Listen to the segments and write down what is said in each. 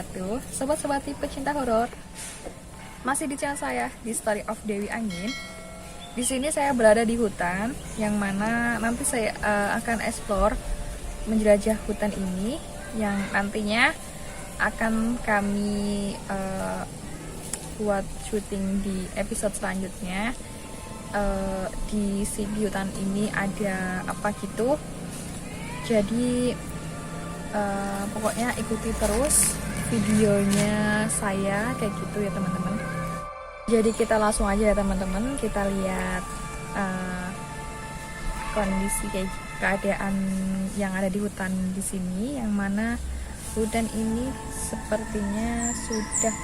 wabarakatuh. Sobat-sobat pecinta horor, masih di channel saya di Story of Dewi Angin. Di sini saya berada di hutan, yang mana nanti saya akan explore menjelajah hutan ini, yang nantinya akan kami buat syuting di episode selanjutnya. Di hutan ini ada apa gitu. Jadi pokoknya ikuti terus videonya saya kayak gitu ya teman-teman. Jadi kita langsung aja ya teman-teman, kita lihat kondisi kayak keadaan yang ada di hutan di sini, yang mana hutan ini sepertinya sudah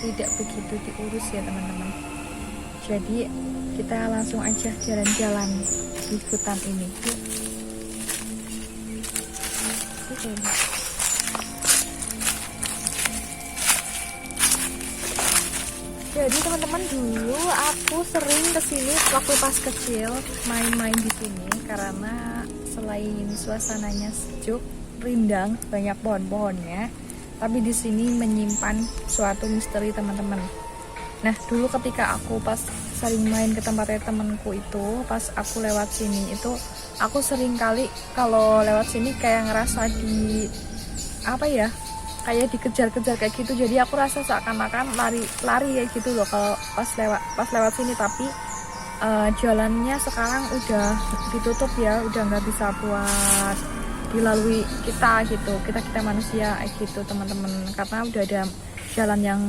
tidak begitu diurus ya teman-teman. Jadi kita langsung aja jalan-jalan di hutan ini. Jadi teman-teman, dulu aku sering kesini waktu pas kecil, main-main di sini karena selain suasananya sejuk, rindang, banyak pohon-pohonnya, tapi di sini menyimpan suatu misteri teman-teman. Nah, dulu ketika aku pas sering main ke tempatnya temanku itu, pas aku lewat sini itu, aku sering kali kalau lewat sini kayak ngerasa di apa ya, kayak dikejar-kejar kayak gitu. Jadi aku rasa seakan-akan lari kayak gitu loh kalau pas lewat sini. Tapi jalannya sekarang udah ditutup ya, udah nggak bisa buat dilalui kita gitu, kita manusia gitu teman-teman, karena udah ada jalan yang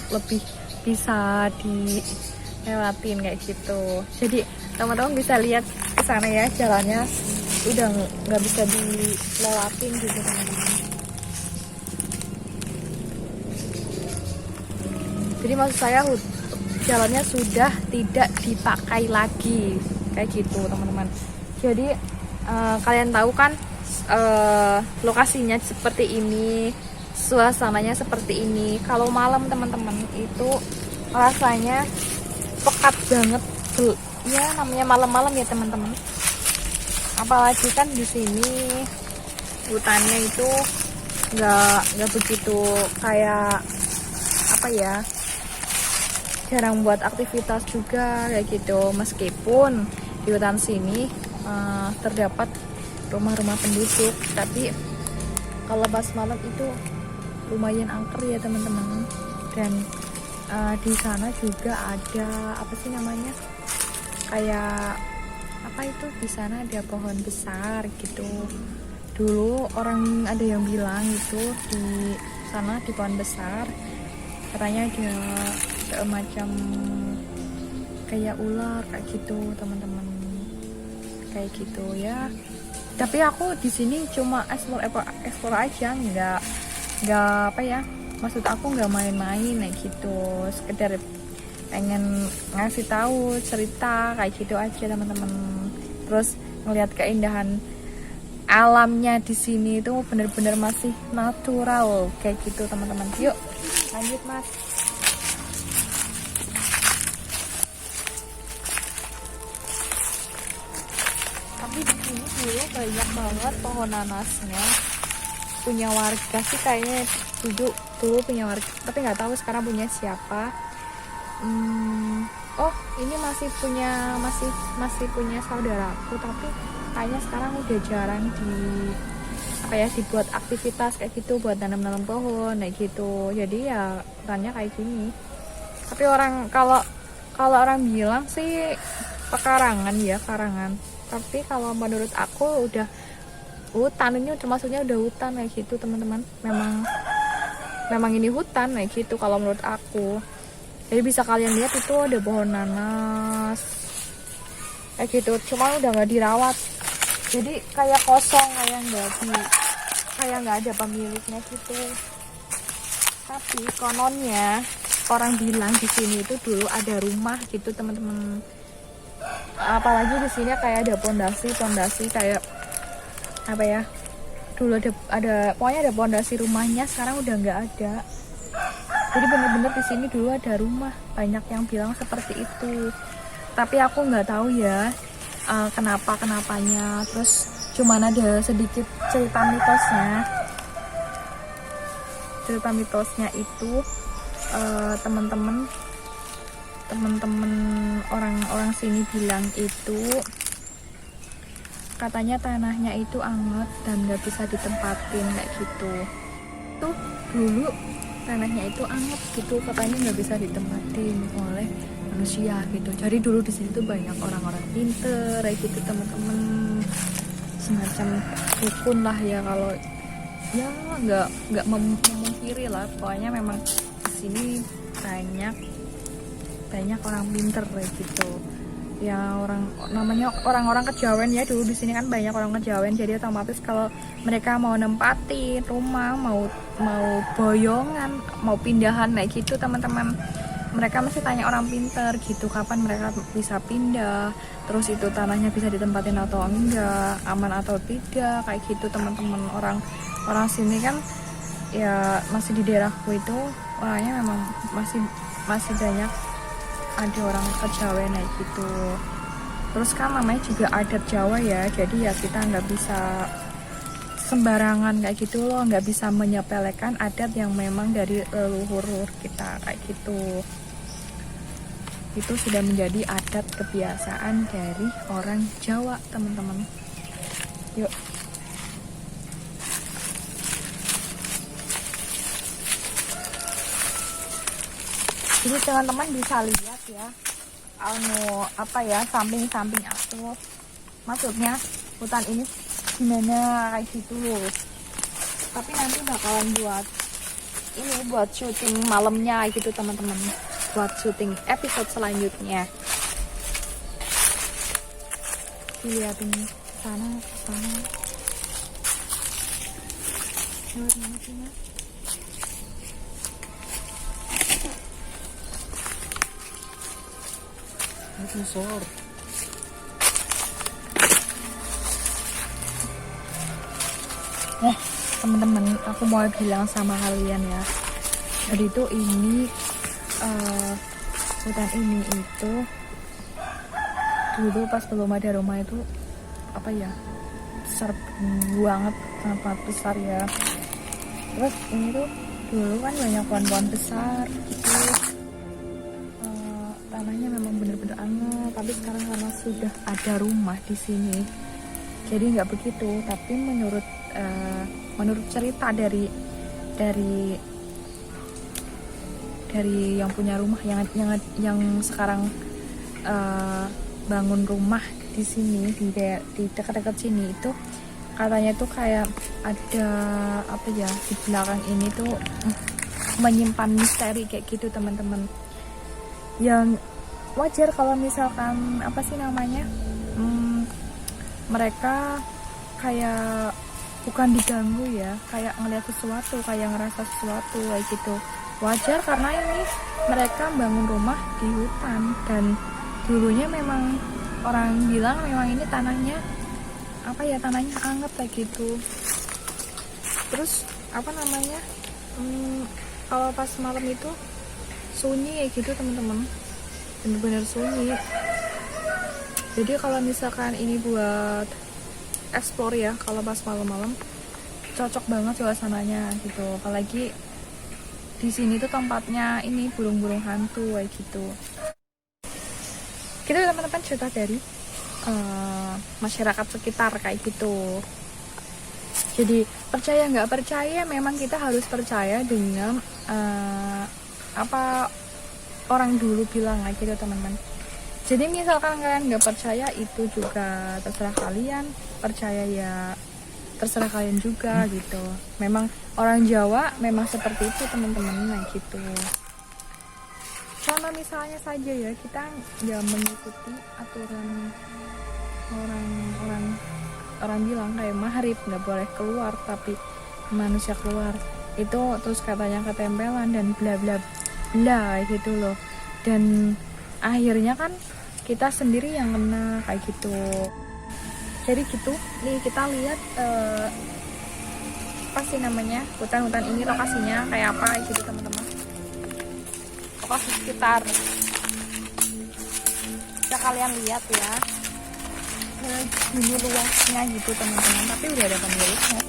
lebih bisa dilewatin kayak gitu. Jadi teman-teman bisa lihat ke sana ya, jalannya udah nggak bisa dilewatin gitu teman-teman. Jadi maksud saya jalannya sudah tidak dipakai lagi kayak gitu teman-teman. Jadi kalian tahu kan lokasinya seperti ini, suasananya seperti ini. Kalau malam teman-teman itu rasanya pekat banget, ya namanya malam-malam ya teman-teman. Apalagi kan di sini hutannya itu nggak begitu kayak apa ya, jarang buat aktivitas juga kayak gitu. Meskipun di hutan sini terdapat rumah-rumah penduduk, tapi kalau pas malam itu lumayan angker ya teman-teman. Dan di sana juga ada apa sih namanya, kayak apa itu, di sana ada pohon besar gitu. Dulu orang ada yang bilang itu di sana di pohon besar katanya ada macam kayak ular kayak gitu teman-teman, kayak gitu ya. Tapi aku di sini cuma explore aja, nggak apa ya, maksud aku nggak main-main kayak gitu, sekedar pengen ngasih tahu cerita kayak gitu aja teman-teman. Terus ngelihat keindahan alamnya di sini itu bener-bener masih natural kayak gitu teman-teman. Yuk lanjut mas. Tapi di sini dulu banyak banget pohon nanasnya, punya warga sih kayaknya, dulu punya warga, tapi nggak tahu sekarang punya siapa. Oh ini masih punya saudaraku, tapi kayaknya sekarang udah jarang dibuat aktivitas kayak gitu, buat nanam pohon kayak gitu. Jadi ya hutannya kayak gini. Tapi kalau orang bilang sih pekarangan ya, karangan. Tapi kalau menurut aku udah hutan, ini termasuknya udah hutan kayak gitu teman-teman. Memang ini hutan kayak gitu kalau menurut aku. Jadi bisa kalian lihat itu ada pohon nanas kayak gitu, cuma udah nggak dirawat. Jadi kayak kosong, kayak nggak ada pemiliknya gitu. Tapi kononnya orang bilang di sini itu dulu ada rumah gitu teman-teman. Apalagi di sini kayak ada pondasi kayak apa ya, dulu ada pokoknya ada pondasi rumahnya, sekarang udah nggak ada. Jadi bener-bener di sini dulu ada rumah, banyak yang bilang seperti itu. Tapi aku nggak tahu ya kenapanya. Terus cuman ada sedikit cerita mitosnya. cerita mitosnya itu teman-teman orang sini bilang itu katanya tanahnya itu anget dan nggak bisa ditempatin kayak gitu. Tuh dulu tanahnya itu anget gitu, katanya nggak bisa ditempatin oleh manusia gitu. Jadi dulu di sini tuh banyak orang-orang pinter kayak gitu teman-teman, semacam dukun lah ya, kalau ya nggak memungkiri lah, pokoknya memang di sini banyak orang pinter kayak gitu ya, namanya orang-orang kejawen ya, dulu di sini kan banyak orang kejawen, jadi otomatis kalau mereka mau nempatin rumah, mau boyongan, mau pindahan kayak gitu teman-teman, mereka mesti tanya orang pinter gitu kapan mereka bisa pindah, terus itu tanahnya bisa ditempatin atau enggak, aman atau tidak kayak gitu teman-teman. Orang sini kan ya masih di daerahku itu orangnya memang masih banyak ada orang kejawen kayak gitu. Terus kan namanya juga adat Jawa ya, jadi ya kita nggak bisa sembarangan kayak gitu loh, nggak bisa menyepelekan adat yang memang dari leluhur kita kayak gitu. Itu sudah menjadi adat kebiasaan dari orang Jawa teman-teman. Yuk. Jadi teman-teman bisa lihat ya, samping-samping aku, maksudnya hutan ini gimana kayak gitu loh. Tapi nanti bakalan buat syuting malamnya gitu teman-teman, buat syuting episode selanjutnya. Lihat ini sana. Lewat mana sih mas? Sensor. Teman-teman, aku mau bilang sama kalian ya, jadi itu ini hutan ini itu dulu pas belum ada rumah itu besar banget, sangat besar ya. Terus ini tuh dulu kan banyak pohon-pohon besar gitu, tanahnya memang bener-bener anget. Tapi sekarang karena sudah ada rumah di sini, jadi nggak begitu. Tapi menurut cerita dari yang punya rumah, yang sekarang bangun rumah di sini, di dekat-dekat sini itu, katanya tuh kayak ada di belakang ini tuh menyimpan misteri kayak gitu teman-teman. Yang wajar kalau misalkan mereka kayak bukan diganggu ya, kayak ngeliat sesuatu, kayak ngerasa sesuatu kayak gitu. Wajar karena ini mereka bangun rumah di hutan, dan dulunya memang orang bilang memang ini tanahnya anget kayak gitu. Terus kalau pas malam itu sunyi kayak gitu teman-teman, bener-bener sunyi. Jadi kalau misalkan ini buat explore ya, kalau pas malam-malam cocok banget suasananya gitu. Apalagi di sini tuh tempatnya ini burung-burung hantu kayak gitu. Kita teman-teman cerita dari masyarakat sekitar kayak gitu. Jadi percaya nggak percaya, memang kita harus percaya dengan apa orang dulu bilang kayak gitu teman-teman. Jadi misalkan kalian nggak percaya, itu juga terserah kalian. Percaya ya terserah kalian juga gitu. Memang orang Jawa memang seperti itu teman-teman, nah gitu. Karena misalnya saja ya, kita nggak mengikuti aturan orang bilang kayak maghrib nggak boleh keluar, tapi manusia keluar itu, terus katanya ketempelan dan bla bla bla gitu loh. Dan akhirnya kan kita sendiri yang kena kayak gitu. Jadi gitu nih, kita lihat hutan-hutan ini lokasinya kayak apa kayak gitu teman-teman. Lokasi sekitar bisa kalian lihat ya, gini luasnya gitu teman-teman. Tapi udah ada pemiliknya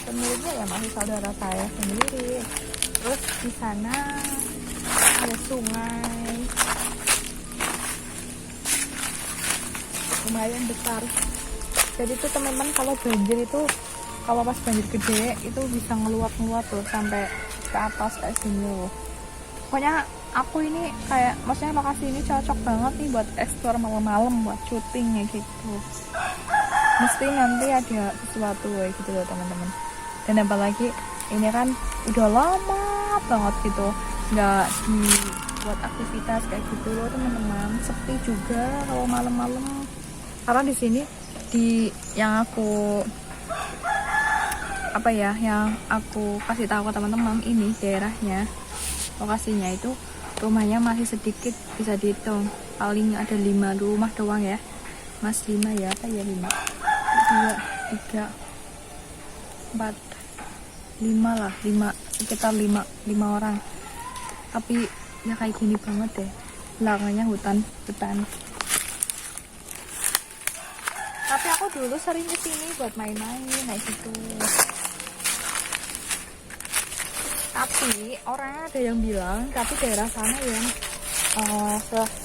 sih, pemiliknya ya masih saudara saya sendiri. Terus di sana ada sungai lumayan besar. Jadi tuh teman-teman kalau banjir itu, kalau pas banjir gede itu bisa ngeluap tuh sampai ke atas kayak sini loh. Pokoknya aku ini kayak, maksudnya lokasi ini cocok banget nih buat explore malam-malam, buat syutingnya gitu. Mesti nanti ada sesuatu kayak gitu loh teman-teman. Dan apalagi ini kan udah lama banget gitu nggak dibuat aktivitas kayak gitu loh teman-teman. Sepi juga kalau malam-malam. Karena di sini yang aku kasih tahu ke teman-teman, ini daerahnya, lokasinya itu rumahnya masih sedikit, bisa dihitung paling ada 5 rumah doang ya mas. 5 ya, apa ya, 5 2 3 4 5 lah, 5, sekitar 5 orang. Tapi ya kayak gini banget deh, belakangnya hutan. Tapi aku dulu sering kesini buat main-main kayak gitu. Tapi orang ada yang bilang, tapi daerah sana yang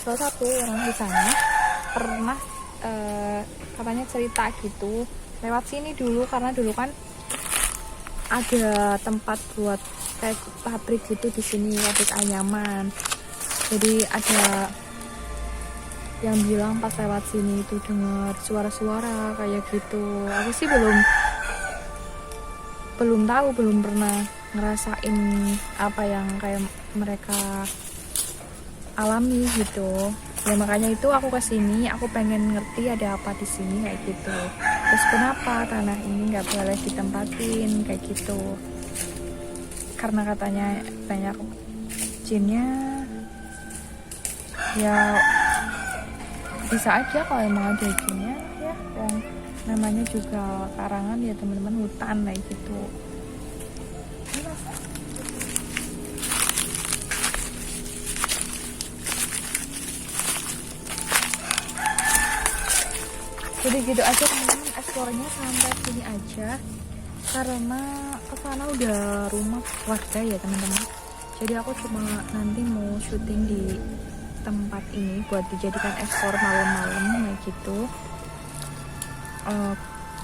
salah satu orang di sana pernah katanya cerita gitu lewat sini dulu, karena dulu kan ada tempat buat kayak pabrik gitu di sini, pabrik anyaman. Jadi ada yang bilang pas lewat sini itu dengar suara-suara kayak gitu. Aku sih belum tahu, belum pernah ngerasain apa yang kayak mereka alami gitu. Ya makanya itu aku kesini, aku pengen ngerti ada apa di sini kayak gitu. Terus kenapa tanah ini nggak boleh ditempatin kayak gitu? Karena katanya banyak jinnya. Ya bisa aja kalau emang ada jinnya ya. Dan namanya juga karangan ya teman-teman, hutan kayak gitu. Jadi gitu aja teman-teman, eksplornya sampai sini aja, karena kesana udah rumah warga ya teman-teman. Jadi aku cuma nanti mau syuting di tempat ini buat dijadikan eksplor malam-malam kayak gitu.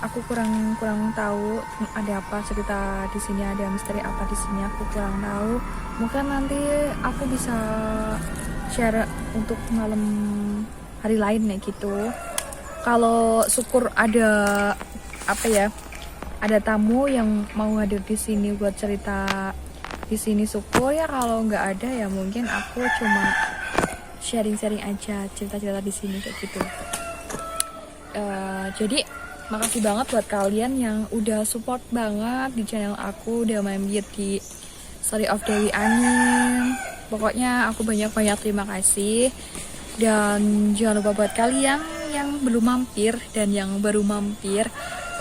Aku kurang tahu ada apa cerita di sini, ada misteri apa di sini, aku kurang tahu. Mungkin nanti aku bisa share untuk malam hari lain kayak gitu. Kalau syukur ada ada tamu yang mau hadir di sini buat cerita di sini, syukur ya. Kalau nggak ada ya mungkin aku cuma sharing aja cerita-cerita di sini kayak gitu. Jadi makasih banget buat kalian yang udah support banget di channel aku, udah mampir di Story of Dewi Angin. Pokoknya aku banyak terima kasih. Dan jangan lupa buat kalian yang belum mampir dan yang baru mampir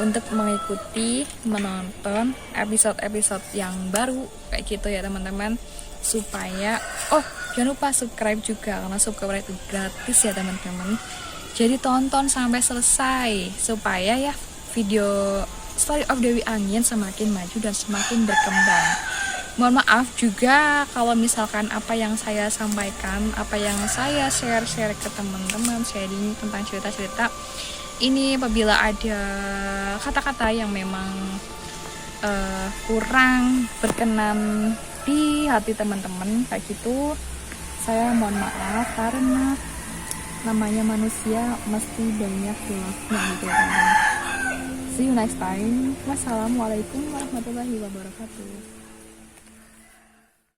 untuk mengikuti, menonton episode-episode yang baru kayak gitu ya teman-teman. Supaya jangan lupa subscribe juga, karena subscribe itu gratis ya teman-teman. Jadi tonton sampai selesai supaya ya video Story of Dewi Angin semakin maju dan semakin berkembang. Mohon maaf juga kalau misalkan apa yang saya sampaikan, apa yang saya share ke teman-teman, sharing tentang cerita-cerita ini, apabila ada kata-kata yang memang kurang berkenan di hati teman-teman kayak gitu, saya mohon maaf, karena namanya manusia mesti banyak hilafnya gitu ya teman-teman. See you next time. Wassalamualaikum warahmatullahi wabarakatuh.